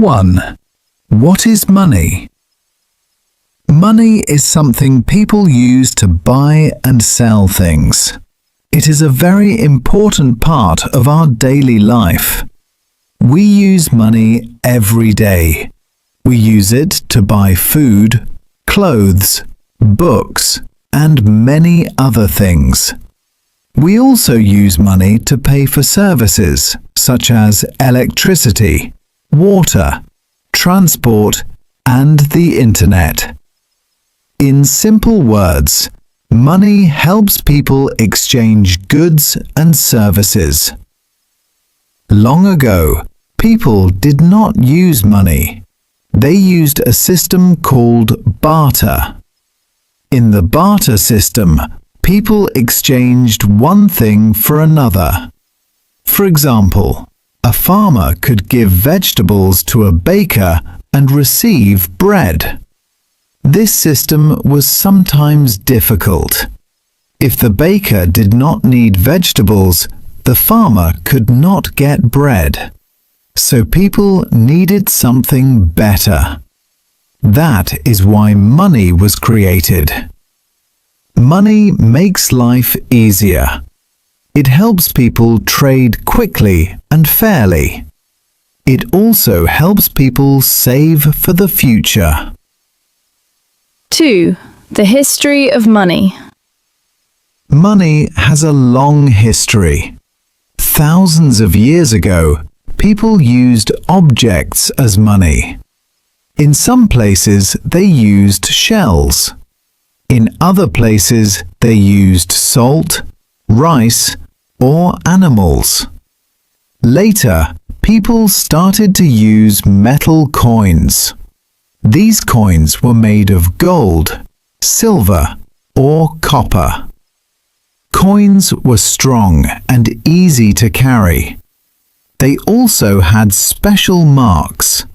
1. What is money? Money is something people use to buy and sell things. It is a very important part of our daily life. We use money every day. We use it to buy food, clothes, books, and many other things. We also use money to pay for services such as electricity, water, transport, and the internet. In simple words, money helps people exchange goods and services. Long ago, people did not use money. They used a system called barter. In the barter system, people exchanged one thing for another. For example, a farmer could give vegetables to a baker and receive bread. This system was sometimes difficult. If the baker did not need vegetables, the farmer could not get bread. So people needed something better. That is why money was created. Money makes life easier. It helps people trade quickly and fairly. It also helps people save for the future. 2. The history of money. Money has a long history. Thousands of years ago, people used objects as money. In some places, they used shells. In other places, they used salt, rice, or animals. Later, people started to use metal coins. These coins were made of gold, silver, or copper. Coins were strong and easy to carry. They also had special marks.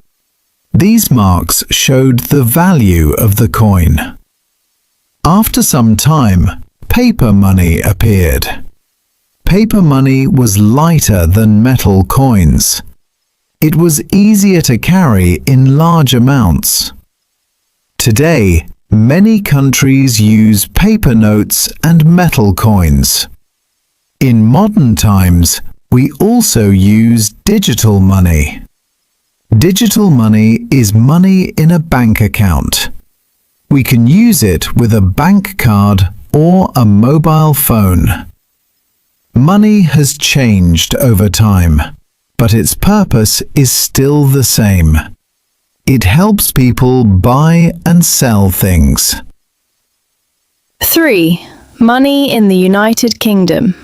These marks showed the value of the coin. After some time, paper money appeared. Paper money was lighter than metal coins. It was easier to carry in large amounts. Today, many countries use paper notes and metal coins. In modern times, we also use digital money. Digital money is money in a bank account. We can use it with a bank card or a mobile phone. Money has changed over time, but its purpose is still the same. It helps people buy and sell things. 3. Money in the United Kingdom.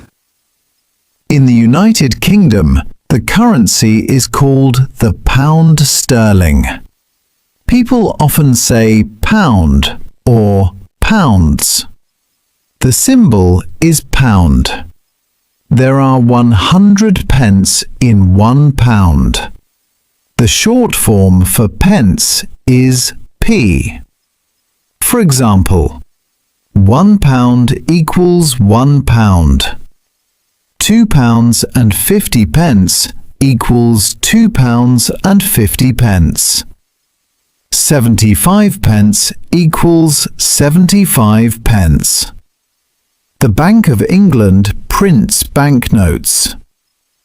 In the United Kingdom, the currency is called the pound sterling. People often say pound or pounds. The symbol is pound. There are 100 pence in 1 pound. The short form for pence is p. For example, 1 pound equals 1 pound. 2 pounds and 50 pence equals 2 pounds and 50 pence. 75 pence equals 75 pence. The Bank of England prints banknotes.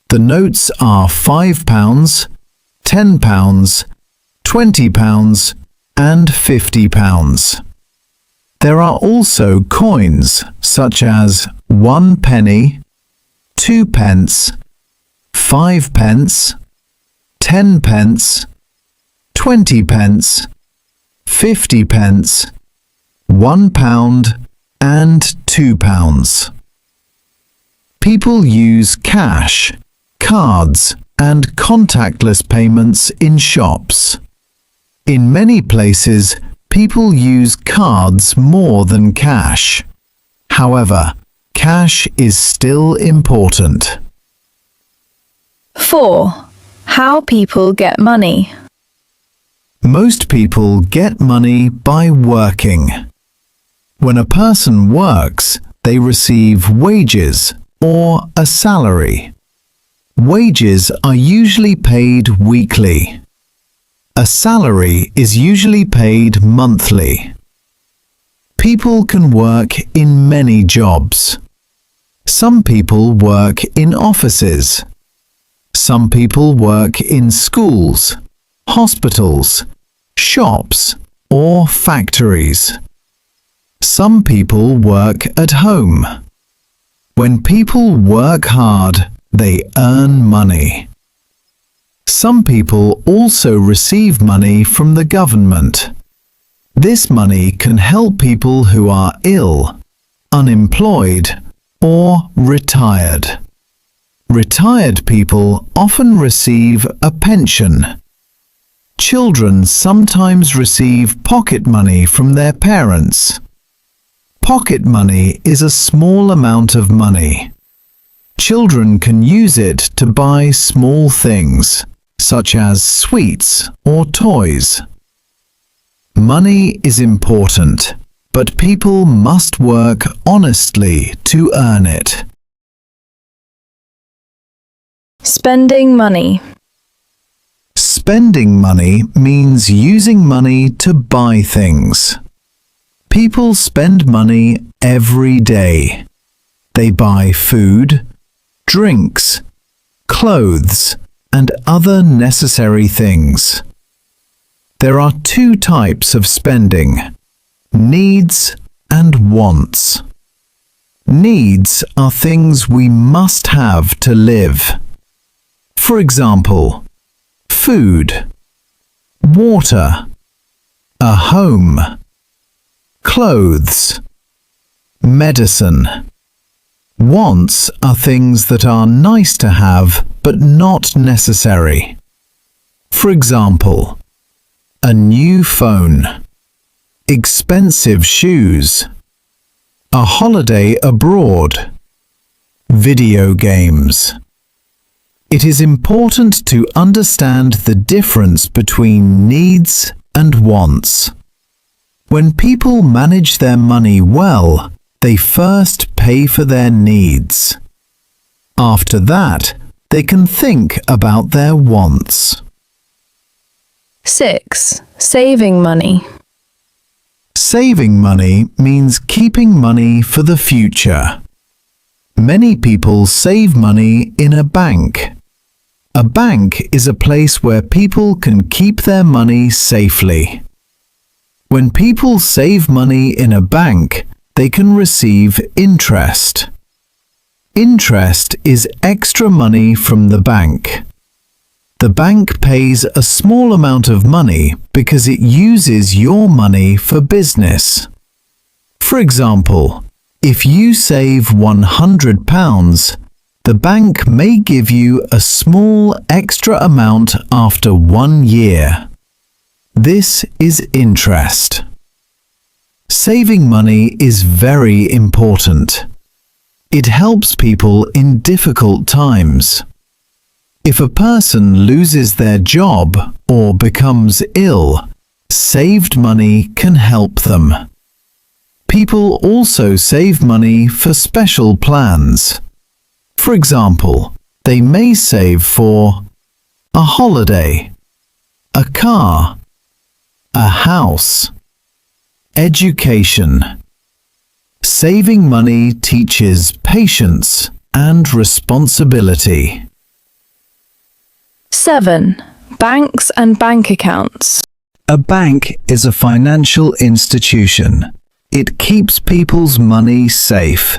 The notes are £5, £10, £20 and £50. There are also coins such as 1 penny, 2 pence, 5 pence, 10 pence, 20 pence, 50 pence, 1 pound and 2 pounds. People use cash, cards, and contactless payments in shops. In many places, people use cards more than cash. However, cash is still important. 4. How people get money. Most people get money by working. When a person works, they receive wages or a salary. Wages are usually paid weekly. A salary is usually paid monthly. People can work in many jobs. Some people work in offices. Some people work in schools, hospitals, shops, or factories. Some people work at home. When people work hard, they earn money. Some people also receive money from the government. This money can help people who are ill, unemployed, or retired. Retired people often receive a pension. Children sometimes receive pocket money from their parents. Pocket money is a small amount of money. Children can use it to buy small things, such as sweets or toys. Money is important, but people must work honestly to earn it. Spending money. Spending money means using money to buy things. People spend money every day. They buy food, drinks, clothes, and other necessary things. There are two types of spending: needs and wants. Needs are things we must have to live. For example, food, water, a home, clothes, medicine. Wants are things that are nice to have but not necessary. For example, a new phone, expensive shoes, a holiday abroad, video games. It is important to understand the difference between needs and wants. When people manage their money well, they first pay for their needs. After that, they can think about their wants. 6. Saving money. Saving money means keeping money for the future. Many people save money in a bank. A bank is a place where people can keep their money safely. When people save money in a bank, they can receive interest. Interest is extra money from the bank. The bank pays a small amount of money because it uses your money for business. For example, if you save £100, the bank may give you a small extra amount after 1 year. This is interest. Saving money is very important. It helps people in difficult times. If a person loses their job or becomes ill, saved money can help them. People also save money for special plans. For example, they may save for a holiday, a car, a house, education. Saving money teaches patience and responsibility. 7. Banks and bank accounts. A bank is a financial institution. It keeps people's money safe.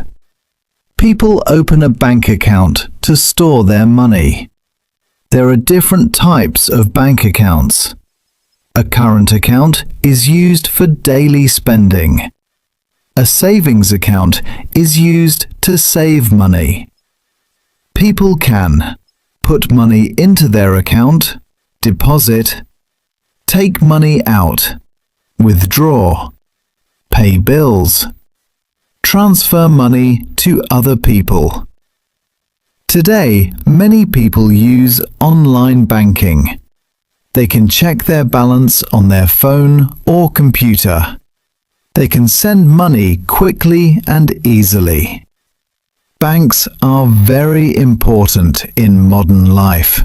People open a bank account to store their money. There are different types of bank accounts. A current account is used for daily spending. A savings account is used to save money. People can put money into their account, deposit, take money out, withdraw, pay bills, transfer money to other people. Today, many people use online banking. They can check their balance on their phone or computer. They can send money quickly and easily. Banks are very important in modern life.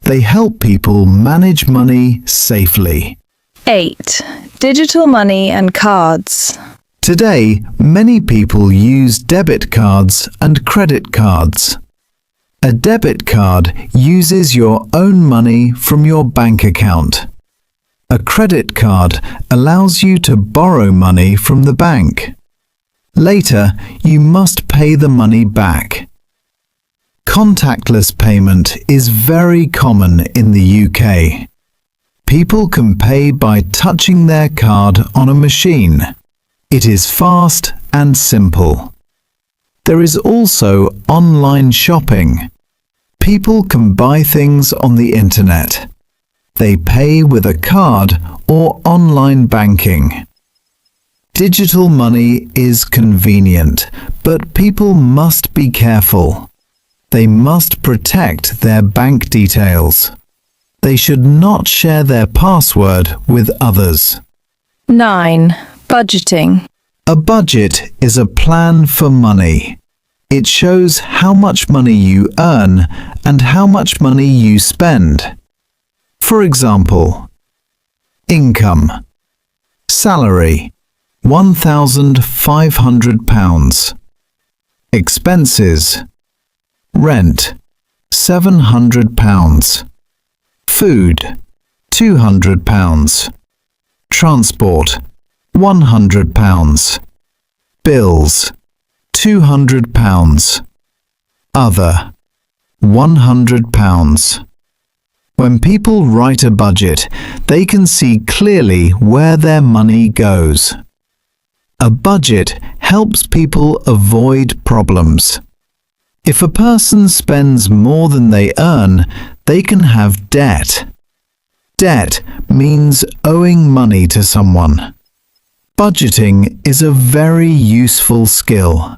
They help people manage money safely. 8. Digital money and cards. Today, many people use debit cards and credit cards. A debit card uses your own money from your bank account. A credit card allows you to borrow money from the bank. Later, you must pay the money back. Contactless payment is very common in the UK. People can pay by touching their card on a machine. It is fast and simple. There is also online shopping. People can buy things on the internet. They pay with a card or online banking. Digital money is convenient, but people must be careful. They must protect their bank details. They should not share their password with others. 9. Budgeting. A budget is a plan for money. It shows how much money you earn and how much money you spend. For example, income. Salary, £1,500. Expenses. Rent, £700. Food, £200. Transport, £100. Bills, £200. Other, £100. When people write a budget, they can see clearly where their money goes. A budget helps people avoid problems. If a person spends more than they earn, they can have debt. Debt means owing money to someone. Budgeting is a very useful skill.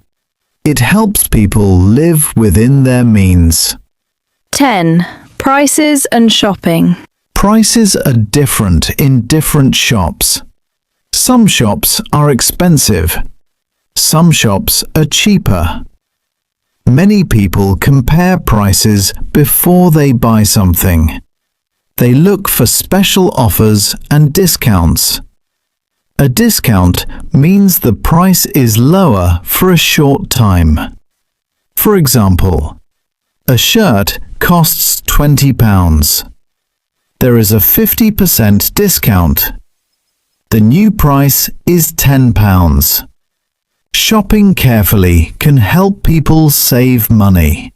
It helps people live within their means. 10. Prices and shopping. Prices are different in different shops. Some shops are expensive. Some shops are cheaper. Many people compare prices before they buy something. They look for special offers and discounts. A discount means the price is lower for a short time. For example, a shirt costs £20. There is a 50% discount. The new price is £10. Shopping carefully can help people save money.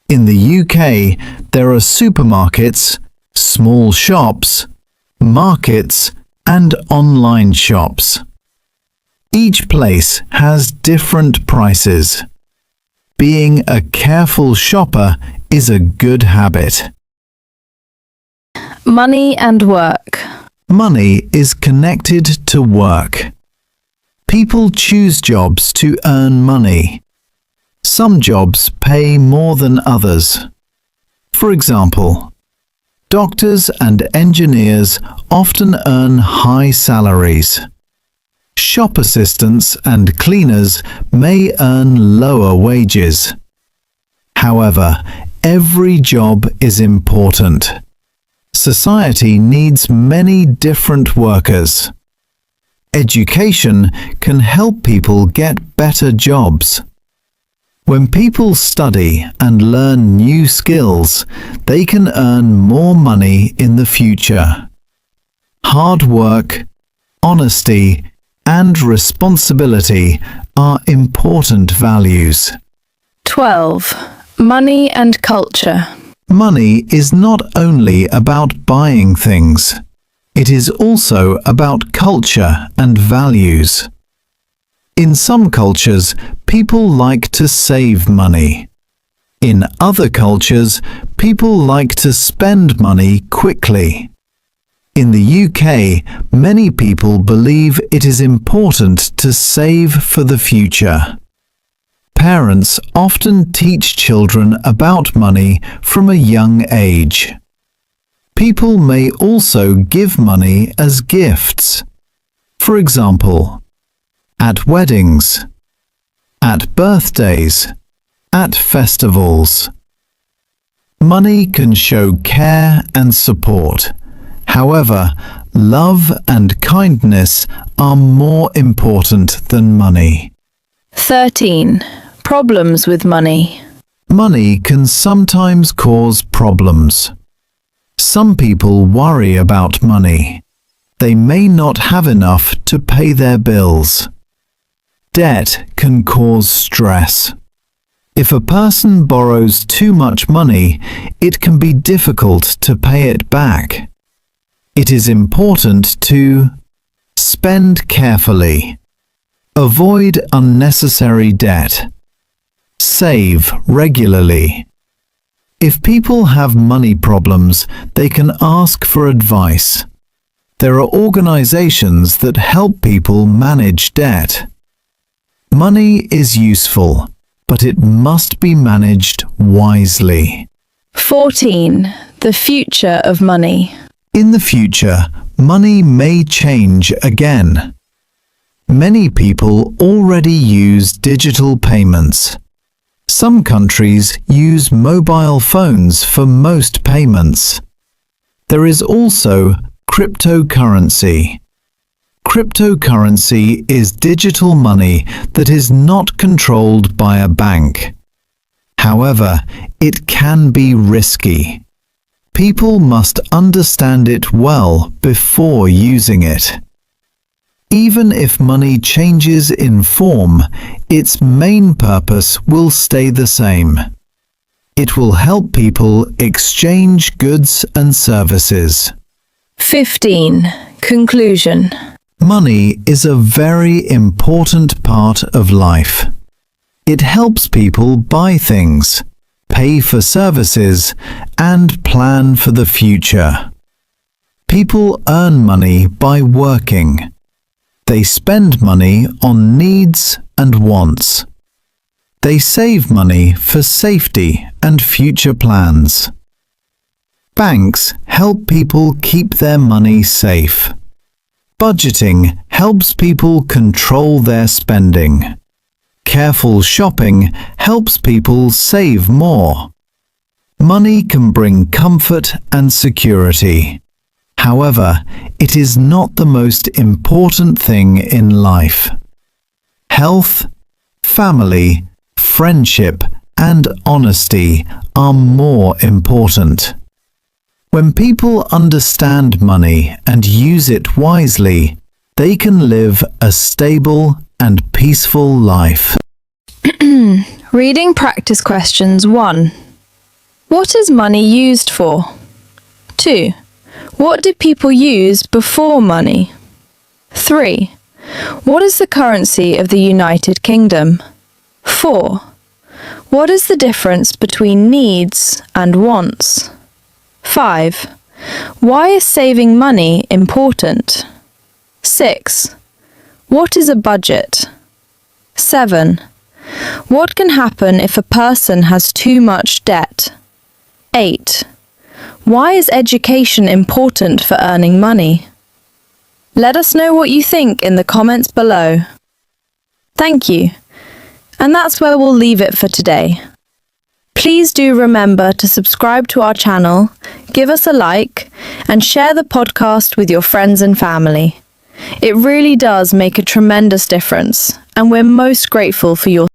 In the UK, there are supermarkets, small shops, markets, and online shops. Each place has different prices. Being a careful shopper is a good habit. Money and work. Money is connected to work. People choose jobs to earn money. Some jobs pay more than others. For example, doctors and engineers often earn high salaries. Shop assistants and cleaners may earn lower wages. However, every job is important. Society needs many different workers. Education can help people get better jobs. When people study and learn new skills, they can earn more money in the future. Hard work, honesty, and responsibility are important values. 12. Money and culture. Money is not only about buying things. It is also about culture and values. In some cultures, people like to save money. In other cultures, people like to spend money quickly. In the UK, many people believe it is important to save for the future. Parents often teach children about money from a young age. People may also give money as gifts. For example, at weddings, at birthdays, at festivals. Money can show care and support. However, love and kindness are more important than money. 13. Problems with money. Money can sometimes cause problems. Some people worry about money. They may not have enough to pay their bills. Debt can cause stress. If a person borrows too much money, it can be difficult to pay it back. It is important to spend carefully. Avoid unnecessary debt. Save regularly. If people have money problems, they can ask for advice. There are organizations that help people manage debt. Money is useful, but it must be managed wisely. 14. The future of money. In the future, money may change again. Many people already use digital payments. Some countries use mobile phones for most payments. There is also cryptocurrency. Cryptocurrency is digital money that is not controlled by a bank. However, it can be risky. People must understand it well before using it. Even if money changes in form, its main purpose will stay the same. It will help people exchange goods and services. 15. Conclusion. Money is a very important part of life. It helps people buy things, pay for services, and plan for the future. People earn money by working. They spend money on needs and wants. They save money for safety and future plans. Banks help people keep their money safe. Budgeting helps people control their spending. Careful shopping helps people save more. Money can bring comfort and security. However, it is not the most important thing in life. Health, family, friendship, and honesty are more important. When people understand money and use it wisely, they can live a stable and peaceful life. Reading practice questions. 1. What is money used for? 2. What did people use before money? 3. What is the currency of the United Kingdom? 4. What is the difference between needs and wants? 5. Why is saving money important? 6. What is a budget? 7. What can happen if a person has too much debt? 8. Why is education important for earning money? Let us know what you think in the comments below. Thank you. And that's where we'll leave it for today. Please do remember to subscribe to our channel, give us a like, and share the podcast with your friends and family. It really does make a tremendous difference, and we're most grateful for your